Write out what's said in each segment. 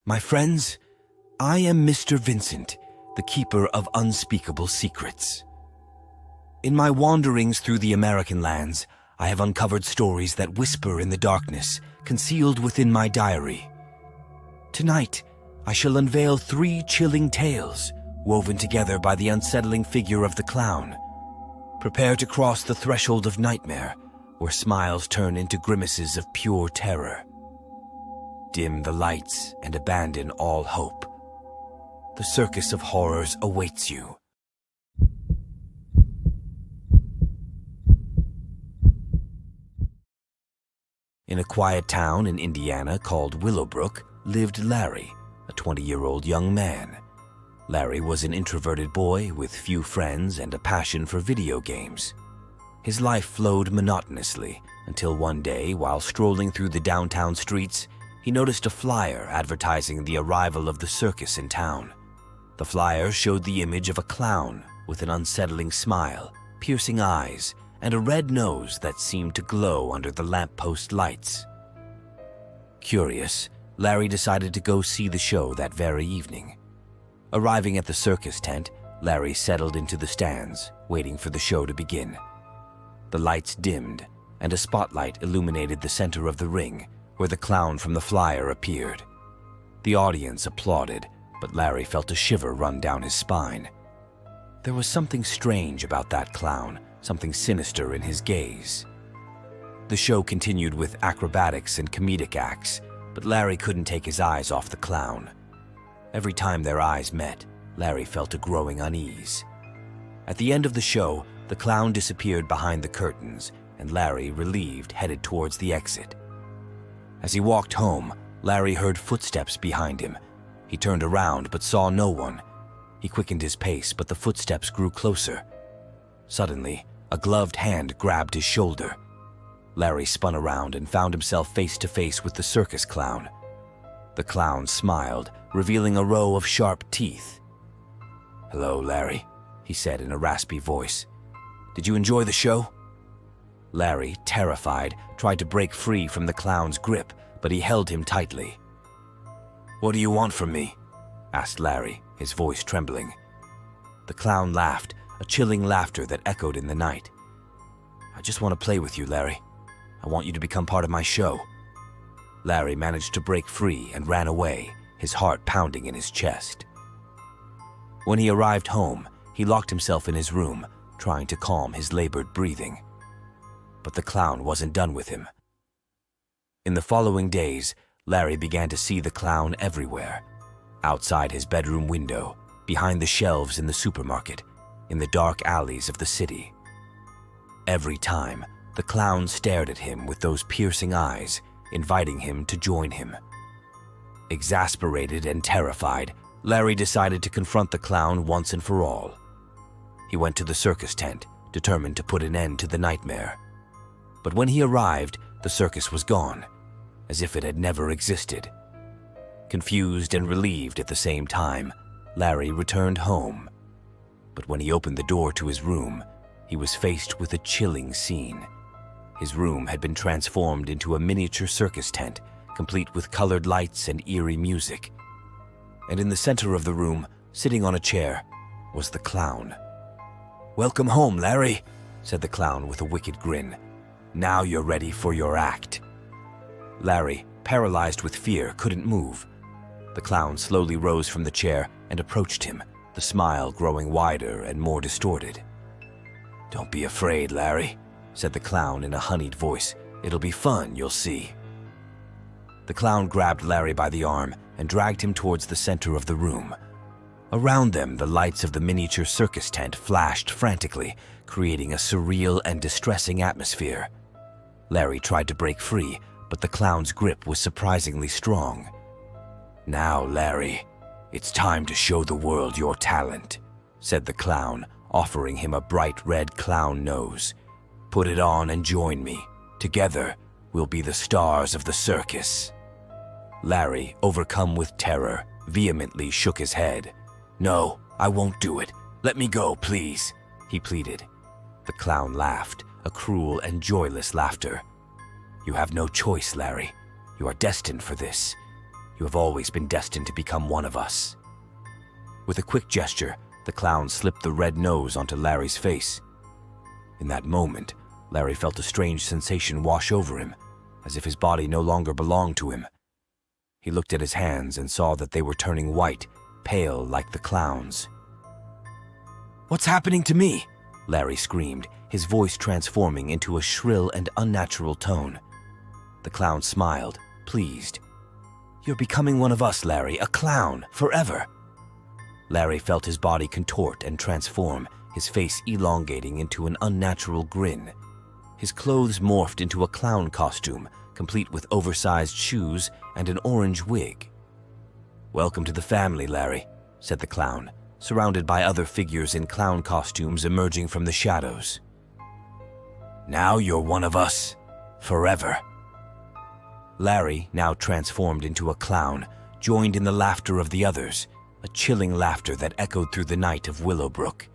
My friends, I am Mr. Vincent, the keeper of unspeakable secrets. In my wanderings through the American lands, I have uncovered stories that whisper in the darkness, concealed within my diary. Tonight, I shall unveil 3 chilling tales, woven together by the unsettling figure of the clown. Prepare to cross the threshold of nightmare, where smiles turn into grimaces of pure terror. Dim the lights and abandon all hope. The circus of horrors awaits you. In a quiet town in Indiana called Willowbrook lived Larry, a 20-year-old young man. Larry was an introverted boy with few friends and a passion for video games. His life flowed monotonously until one day, while strolling through the downtown streets, he noticed a flyer advertising the arrival of the circus in town. The flyer showed the image of a clown with an unsettling smile, piercing eyes, and a red nose that seemed to glow under the lamppost lights. Curious, Larry decided to go see the show that very evening. Arriving at the circus tent, Larry settled into the stands, waiting for the show to begin. The lights dimmed, and a spotlight illuminated the center of the ring, where the clown from the flyer appeared. The audience applauded, but Larry felt a shiver run down his spine. There was something strange about that clown, something sinister in his gaze. The show continued with acrobatics and comedic acts, but Larry couldn't take his eyes off the clown. Every time their eyes met, Larry felt a growing unease. At the end of the show, the clown disappeared behind the curtains, and Larry, relieved, headed towards the exit. As he walked home, Larry heard footsteps behind him. He turned around but saw no one. He quickened his pace, but the footsteps grew closer. Suddenly, a gloved hand grabbed his shoulder. Larry spun around and found himself face to face with the circus clown. The clown smiled, revealing a row of sharp teeth. "Hello, Larry," he said in a raspy voice. "Did you enjoy the show?" Larry, terrified, tried to break free from the clown's grip, but he held him tightly. "What do you want from me?" asked Larry, his voice trembling. The clown laughed, a chilling laughter that echoed in the night. "I just want to play with you, Larry. I want you to become part of my show." Larry managed to break free and ran away, his heart pounding in his chest. When he arrived home, he locked himself in his room, trying to calm his labored breathing. But the clown wasn't done with him. In the following days, Larry began to see the clown everywhere. Outside his bedroom window, behind the shelves in the supermarket, in the dark alleys of the city. Every time, the clown stared at him with those piercing eyes, inviting him to join him. Exasperated and terrified, Larry decided to confront the clown once and for all. He went to the circus tent, determined to put an end to the nightmare. But when he arrived, the circus was gone, as if it had never existed. Confused and relieved at the same time, Larry returned home. But when he opened the door to his room, he was faced with a chilling scene. His room had been transformed into a miniature circus tent, complete with colored lights and eerie music. And in the center of the room, sitting on a chair, was the clown. "Welcome home, Larry," said the clown with a wicked grin. "Now you're ready for your act." Larry, paralyzed with fear, couldn't move. The clown slowly rose from the chair and approached him, the smile growing wider and more distorted. "Don't be afraid, Larry," said the clown in a honeyed voice. "It'll be fun, you'll see." The clown grabbed Larry by the arm and dragged him towards the center of the room. Around them, the lights of the miniature circus tent flashed frantically, creating a surreal and distressing atmosphere. Larry tried to break free, but the clown's grip was surprisingly strong. "Now, Larry, it's time to show the world your talent," said the clown, offering him a bright red clown nose. "Put it on and join me. Together, we'll be the stars of the circus." Larry, overcome with terror, vehemently shook his head. "No, I won't do it. Let me go, please," he pleaded. The clown laughed, a cruel and joyless laughter. "You have no choice, Larry. You are destined for this. You have always been destined to become one of us." With a quick gesture, the clown slipped the red nose onto Larry's face. In that moment, Larry felt a strange sensation wash over him, as if his body no longer belonged to him. He looked at his hands and saw that they were turning white, pale like the clown's. "What's happening to me?" Larry screamed, his voice transforming into a shrill and unnatural tone. The clown smiled, pleased. "You're becoming one of us, Larry, a clown, forever." Larry felt his body contort and transform, his face elongating into an unnatural grin. His clothes morphed into a clown costume, complete with oversized shoes and an orange wig. "Welcome to the family, Larry," said the clown, surrounded by other figures in clown costumes emerging from the shadows. "Now you're one of us, forever." Larry, now transformed into a clown, joined in the laughter of the others, a chilling laughter that echoed through the night of Willowbrook.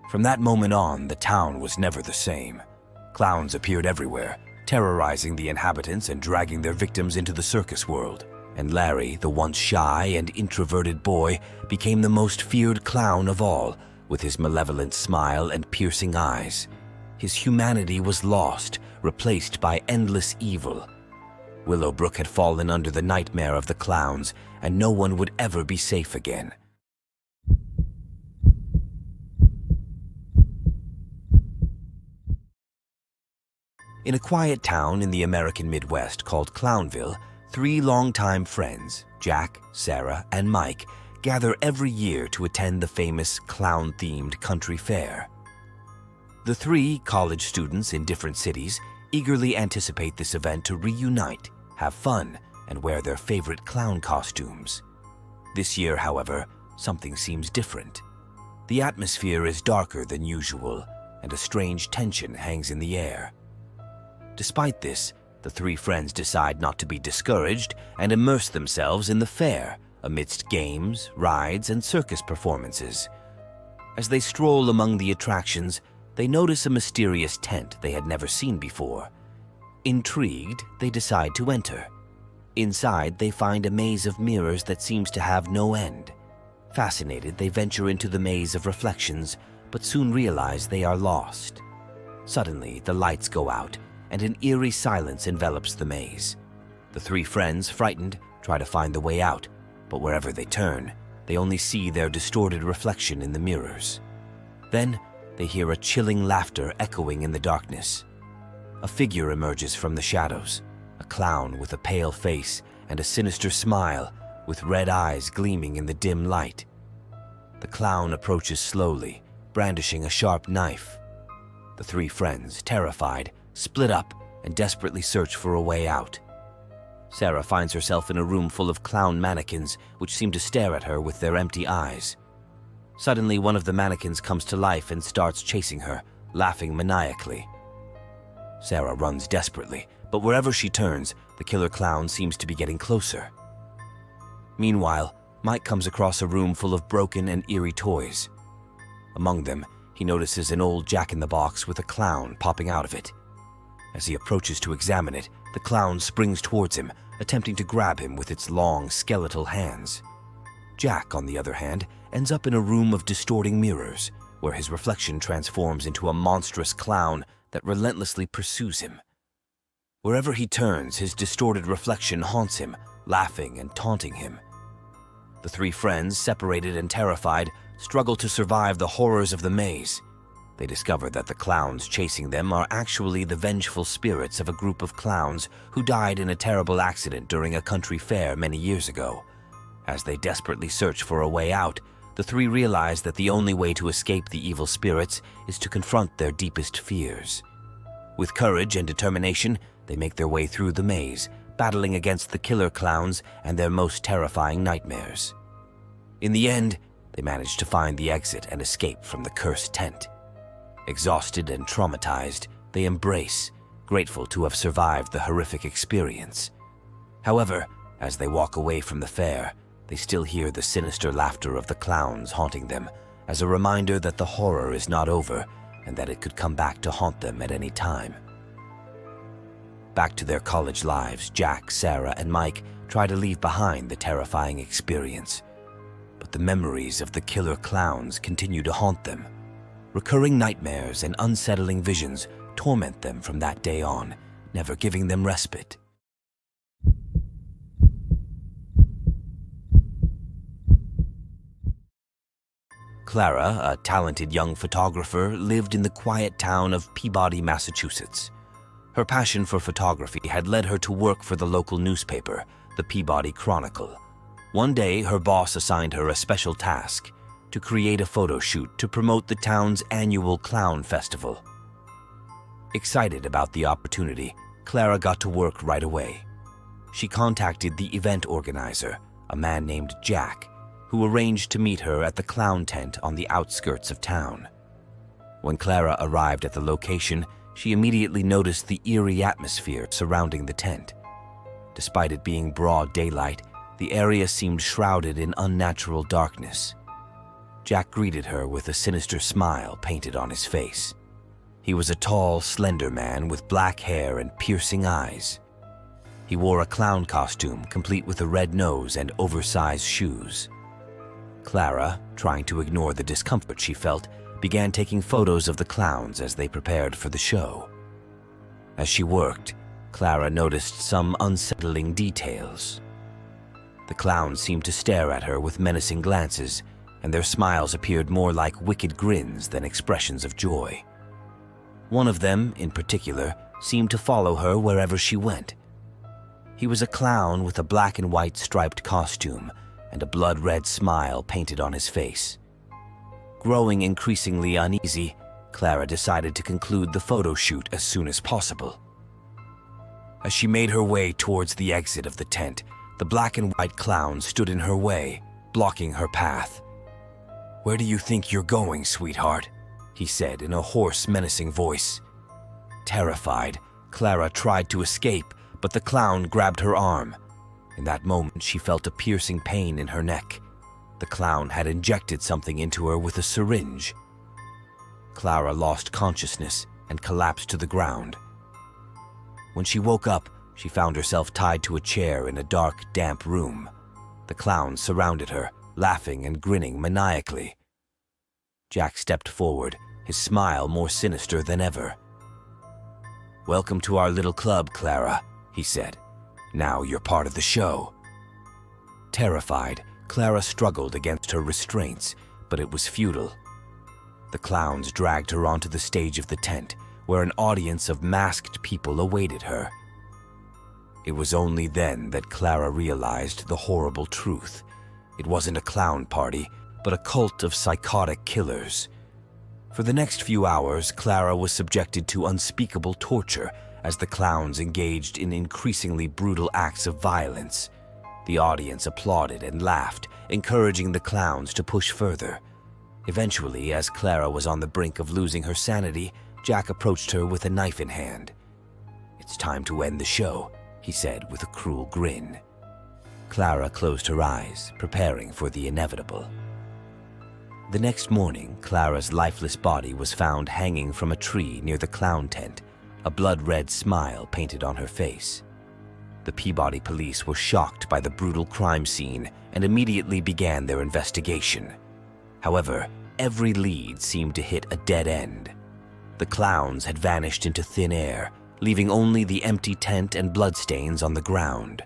From that moment on, the town was never the same. Clowns appeared everywhere, terrorizing the inhabitants and dragging their victims into the circus world. And Larry, the once shy and introverted boy, became the most feared clown of all, with his malevolent smile and piercing eyes. His humanity was lost, replaced by endless evil. Willowbrook had fallen under the nightmare of the clowns, and no one would ever be safe again. In a quiet town in the American Midwest called Clownville, 3 longtime friends, Jack, Sarah, and Mike, gather every year to attend the famous clown-themed country fair. The 3 college students in different cities eagerly anticipate this event to reunite, have fun, and wear their favorite clown costumes. This year, however, something seems different. The atmosphere is darker than usual, and a strange tension hangs in the air. Despite this, the 3 friends decide not to be discouraged and immerse themselves in the fair amidst games, rides, and circus performances. As they stroll among the attractions, they notice a mysterious tent they had never seen before. Intrigued, they decide to enter. Inside, they find a maze of mirrors that seems to have no end. Fascinated, they venture into the maze of reflections, but soon realize they are lost. Suddenly, the lights go out, and an eerie silence envelops the maze. The 3 friends, frightened, try to find the way out, but wherever they turn, they only see their distorted reflection in the mirrors. Then, they hear a chilling laughter echoing in the darkness. A figure emerges from the shadows, a clown with a pale face and a sinister smile, with red eyes gleaming in the dim light. The clown approaches slowly, brandishing a sharp knife. The 3 friends, terrified, split up and desperately search for a way out. Sarah finds herself in a room full of clown mannequins which seem to stare at her with their empty eyes. Suddenly, one of the mannequins comes to life and starts chasing her, laughing maniacally. Sarah runs desperately, but wherever she turns, the killer clown seems to be getting closer. Meanwhile, Mike comes across a room full of broken and eerie toys. Among them, he notices an old jack-in-the-box with a clown popping out of it. As he approaches to examine it, the clown springs towards him, attempting to grab him with its long, skeletal hands. Jack, on the other hand, ends up in a room of distorting mirrors, where his reflection transforms into a monstrous clown that relentlessly pursues him. Wherever he turns, his distorted reflection haunts him, laughing and taunting him. The 3 friends, separated and terrified, struggle to survive the horrors of the maze. They discover that the clowns chasing them are actually the vengeful spirits of a group of clowns who died in a terrible accident during a country fair many years ago. As they desperately search for a way out, the 3 realize that the only way to escape the evil spirits is to confront their deepest fears. With courage and determination, they make their way through the maze, battling against the killer clowns and their most terrifying nightmares. In the end, they manage to find the exit and escape from the cursed tent. Exhausted and traumatized, they embrace, grateful to have survived the horrific experience. However, as they walk away from the fair, they still hear the sinister laughter of the clowns haunting them, as a reminder that the horror is not over and that it could come back to haunt them at any time. Back to their college lives, Jack, Sarah, and Mike try to leave behind the terrifying experience. But the memories of the killer clowns continue to haunt them. Recurring nightmares and unsettling visions torment them from that day on, never giving them respite. Clara, a talented young photographer, lived in the quiet town of Peabody, Massachusetts. Her passion for photography had led her to work for the local newspaper, the Peabody Chronicle. One day, her boss assigned her a special task: to create a photo shoot to promote the town's annual clown festival. Excited about the opportunity, Clara got to work right away. She contacted the event organizer, a man named Jack, who arranged to meet her at the clown tent on the outskirts of town. When Clara arrived at the location, she immediately noticed the eerie atmosphere surrounding the tent. Despite it being broad daylight, the area seemed shrouded in unnatural darkness. Jack greeted her with a sinister smile painted on his face. He was a tall, slender man with black hair and piercing eyes. He wore a clown costume complete with a red nose and oversized shoes. Clara, trying to ignore the discomfort she felt, began taking photos of the clowns as they prepared for the show. As she worked, Clara noticed some unsettling details. The clowns seemed to stare at her with menacing glances, and their smiles appeared more like wicked grins than expressions of joy. One of them, in particular, seemed to follow her wherever she went. He was a clown with a black and white striped costume and a blood-red smile painted on his face. Growing increasingly uneasy, Clara decided to conclude the photo shoot as soon as possible. As she made her way towards the exit of the tent, the black and white clown stood in her way, blocking her path. "Where do you think you're going, sweetheart?" he said in a hoarse, menacing voice. Terrified, Clara tried to escape, but the clown grabbed her arm. In that moment, she felt a piercing pain in her neck. The clown had injected something into her with a syringe. Clara lost consciousness and collapsed to the ground. When she woke up, she found herself tied to a chair in a dark, damp room. The clowns surrounded her, laughing and grinning maniacally. Jack stepped forward, his smile more sinister than ever. "Welcome to our little club, Clara," he said. "Now you're part of the show." Terrified, Clara struggled against her restraints, but it was futile. The clowns dragged her onto the stage of the tent, where an audience of masked people awaited her. It was only then that Clara realized the horrible truth. It wasn't a clown party, but a cult of psychotic killers. For the next few hours, Clara was subjected to unspeakable torture as the clowns engaged in increasingly brutal acts of violence. The audience applauded and laughed, encouraging the clowns to push further. Eventually, as Clara was on the brink of losing her sanity, Jack approached her with a knife in hand. "It's time to end the show," he said with a cruel grin. Clara closed her eyes, preparing for the inevitable. The next morning, Clara's lifeless body was found hanging from a tree near the clown tent, a blood-red smile painted on her face. The Peabody police were shocked by the brutal crime scene and immediately began their investigation. However, every lead seemed to hit a dead end. The clowns had vanished into thin air, leaving only the empty tent and bloodstains on the ground.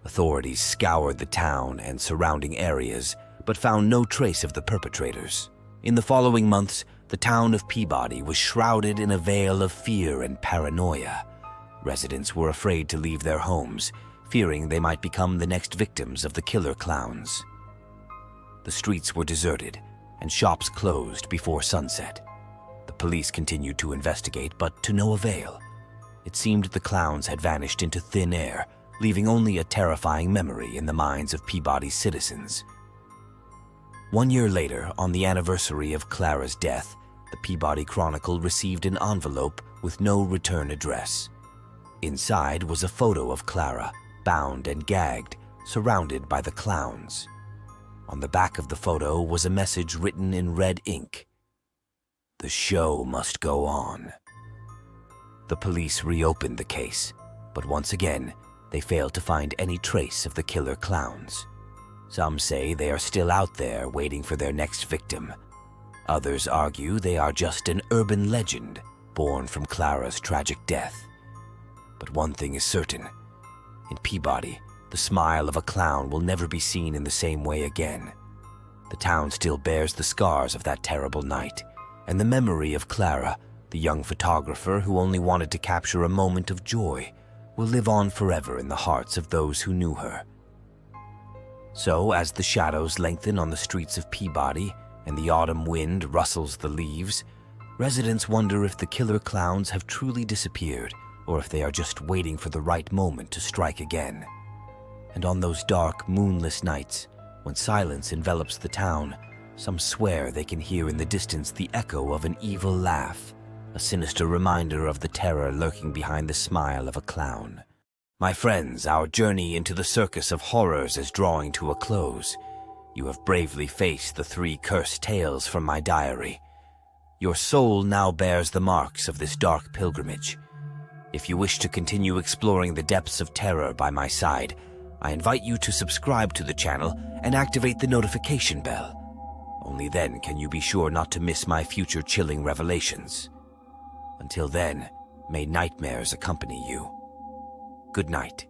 Authorities scoured the town and surrounding areas, but found no trace of the perpetrators. In the following months, the town of Peabody was shrouded in a veil of fear and paranoia. Residents were afraid to leave their homes, fearing they might become the next victims of the killer clowns. The streets were deserted, and shops closed before sunset. The police continued to investigate, but to no avail. It seemed the clowns had vanished into thin air, leaving only a terrifying memory in the minds of Peabody's citizens. 1 year later, on the anniversary of Clara's death, the Peabody Chronicle received an envelope with no return address. Inside was a photo of Clara, bound and gagged, surrounded by the clowns. On the back of the photo was a message written in red ink. "The show must go on." The police reopened the case, but once again, they fail to find any trace of the killer clowns. Some say they are still out there waiting for their next victim. Others argue they are just an urban legend born from Clara's tragic death. But one thing is certain. In Peabody, the smile of a clown will never be seen in the same way again. The town still bears the scars of that terrible night, and the memory of Clara, the young photographer who only wanted to capture a moment of joy, will live on forever in the hearts of those who knew her. So, as the shadows lengthen on the streets of Peabody and the autumn wind rustles the leaves, residents wonder if the killer clowns have truly disappeared or if they are just waiting for the right moment to strike again. And on those dark, moonless nights, when silence envelops the town, some swear they can hear in the distance the echo of an evil laugh, a sinister reminder of the terror lurking behind the smile of a clown. My friends, our journey into the circus of horrors is drawing to a close. You have bravely faced the 3 cursed tales from my diary. Your soul now bears the marks of this dark pilgrimage. If you wish to continue exploring the depths of terror by my side, I invite you to subscribe to the channel and activate the notification bell. Only then can you be sure not to miss my future chilling revelations. Until then, may nightmares accompany you. Good night.